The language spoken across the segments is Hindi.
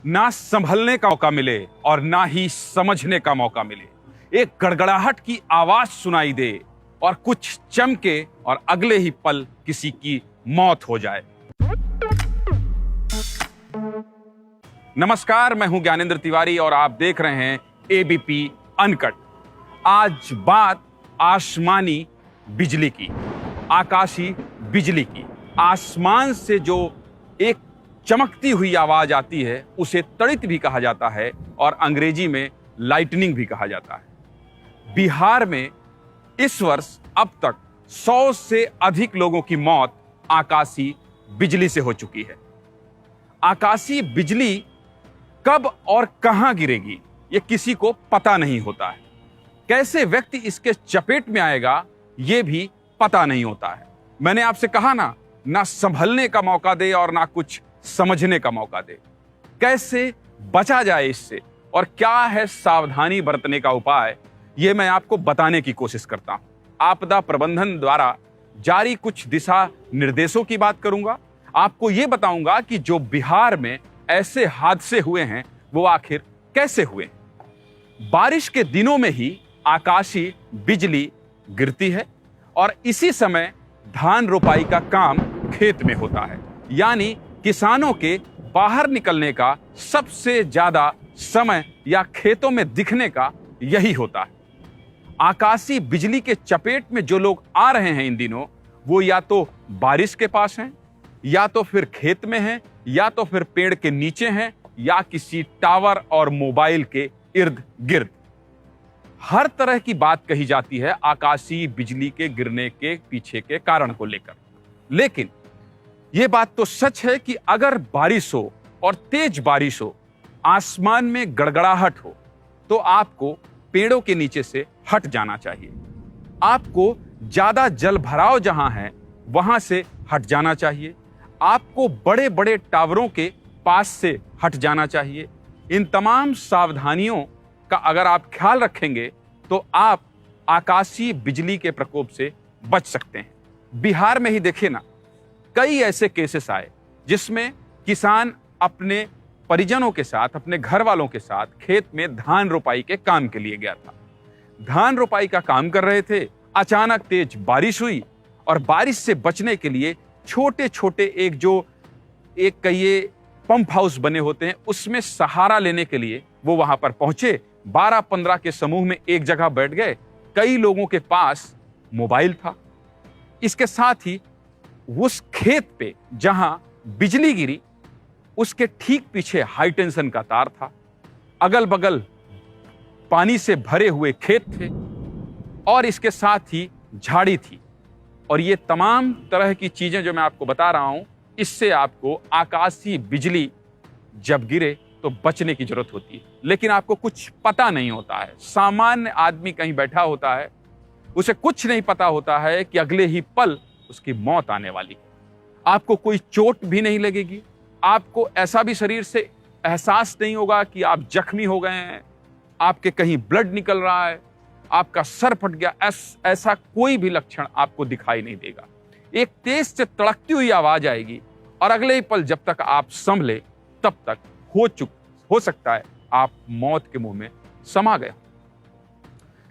ना संभलने का मौका मिले और ना ही समझने का मौका मिले। एक गड़गड़ाहट की आवाज सुनाई दे और कुछ चमके और अगले ही पल किसी की मौत हो जाए। नमस्कार, मैं हूं ज्ञानेंद्र तिवारी और आप देख रहे हैं एबीपी अनकट। आज बात आसमानी बिजली की, आकाशी बिजली की। आसमान से जो एक चमकती हुई आवाज आती है उसे तड़ित भी कहा जाता है और अंग्रेजी में लाइटनिंग भी कहा जाता है। बिहार में इस वर्ष अब तक 100 से अधिक लोगों की मौत आकाशी बिजली से हो चुकी है। आकाशी बिजली कब और कहां गिरेगी ये किसी को पता नहीं होता है। कैसे व्यक्ति इसके चपेट में आएगा ये भी पता नहीं होता है। मैंने आपसे कहा ना संभलने का मौका दे और ना कुछ समझने का मौका दे। कैसे बचा जाए इससे और क्या है सावधानी बरतने का उपाय, ये मैं आपको बताने की कोशिश करता हूं। आपदा प्रबंधन द्वारा जारी कुछ दिशा निर्देशों की बात करूंगा। आपको यह बताऊंगा कि जो बिहार में ऐसे हादसे हुए हैं वो आखिर कैसे हुए। बारिश के दिनों में ही आकाशी बिजली गिरती है और इसी समय धान रोपाई का काम खेत में होता है, यानी किसानों के बाहर निकलने का सबसे ज्यादा समय या खेतों में दिखने का यही होता है। आकाशी बिजली के चपेट में जो लोग आ रहे हैं इन दिनों, वो या तो बारिश के पास हैं, या तो फिर खेत में हैं, या तो फिर पेड़ के नीचे हैं, या किसी टावर और मोबाइल के इर्द गिर्द। हर तरह की बात कही जाती है आकाशीय बिजली के गिरने के पीछे के कारण को लेकर। लेकिन यह बात तो सच है कि अगर बारिश हो और तेज बारिश हो, आसमान में गड़गड़ाहट हो, तो आपको पेड़ों के नीचे से हट जाना चाहिए। आपको ज्यादा जल भराव जहां है वहां से हट जाना चाहिए। आपको बड़े बड़े टावरों के पास से हट जाना चाहिए। इन तमाम सावधानियों का अगर आप ख्याल रखेंगे तो आप आकाशीय बिजली के प्रकोप से बच सकते हैं। बिहार में ही देखिए ना, कई ऐसे केसेस आए जिसमें किसान अपने परिजनों के साथ, अपने घर वालों के साथ खेत में धान रोपाई के काम के लिए गया था। धान रोपाई का काम कर रहे थे, अचानक तेज बारिश हुई और बारिश से बचने के लिए छोटे छोटे एक कहिए पंप हाउस बने होते हैं, उसमें सहारा लेने के लिए वो वहां पर पहुंचे। 12-15 के समूह में एक जगह बैठ गए। कई लोगों के पास मोबाइल था। इसके साथ ही उस खेत पे जहां बिजली गिरी उसके ठीक पीछे हाई टेंशन का तार था। अगल बगल पानी से भरे हुए खेत थे और इसके साथ ही झाड़ी थी। और ये तमाम तरह की चीजें जो मैं आपको बता रहा हूं, इससे आपको आकाशीय बिजली जब गिरे तो बचने की जरूरत होती है। लेकिन आपको कुछ पता नहीं होता है। सामान्य आदमी कहीं बैठा होता है, उसे कुछ नहीं पता होता है कि अगले ही पल उसकी मौत आने वाली है। आपको कोई चोट भी नहीं लगेगी। आपको ऐसा भी शरीर से एहसास नहीं होगा कि आप जख्मी हो गए हैं, आपके कहीं ब्लड निकल रहा है, आपका सर फट गया। ऐसा कोई भी लक्षण आपको दिखाई नहीं देगा। एक तेज से तड़कती हुई आवाज आएगी और अगले ही पल जब तक आप संभले तब तक हो सकता है आप मौत के मुंह में समा गए।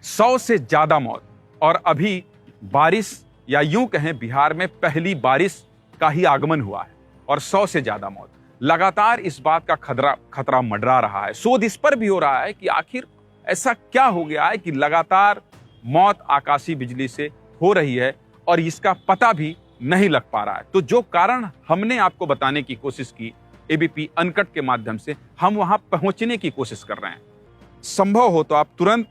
100 से ज्यादा मौत, और अभी बारिश या यूं कहें बिहार में पहली बारिश का ही आगमन हुआ है और 100 से ज्यादा मौत। लगातार इस बात का खतरा मंडरा रहा है। शोध इस पर भी हो रहा है कि आखिर ऐसा क्या हो गया है कि लगातार मौत आकाशीय बिजली से हो रही है और इसका पता भी नहीं लग पा रहा है। तो जो कारण हमने आपको बताने की कोशिश की एबीपी अनकट के माध्यम से, हम वहां पहुंचने की कोशिश कर रहे हैं। संभव हो तो आप तुरंत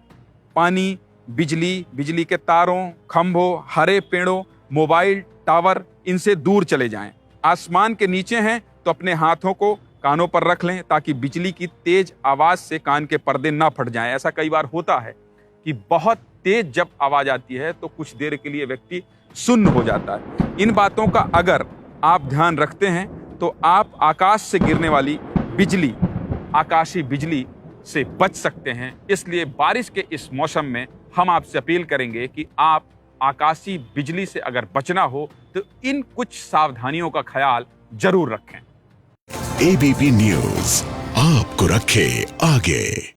पानी, बिजली के तारों, खंभों, हरे पेड़ों, मोबाइल टावर, इनसे दूर चले जाएं। आसमान के नीचे हैं तो अपने हाथों को कानों पर रख लें ताकि बिजली की तेज आवाज से कान के पर्दे ना फट जाएं। ऐसा कई बार होता है कि बहुत तेज जब आवाज आती है तो कुछ देर के लिए व्यक्ति सुन्न हो जाता है। इन बातों का अगर आप ध्यान रखते हैं तो आप आकाश से गिरने वाली बिजली, आकाशीय बिजली से बच सकते हैं। इसलिए बारिश के इस मौसम में हम आपसे अपील करेंगे कि आप आकाशीय बिजली से अगर बचना हो तो इन कुछ सावधानियों का ख्याल जरूर रखें। एबीपी न्यूज आपको रखे आगे।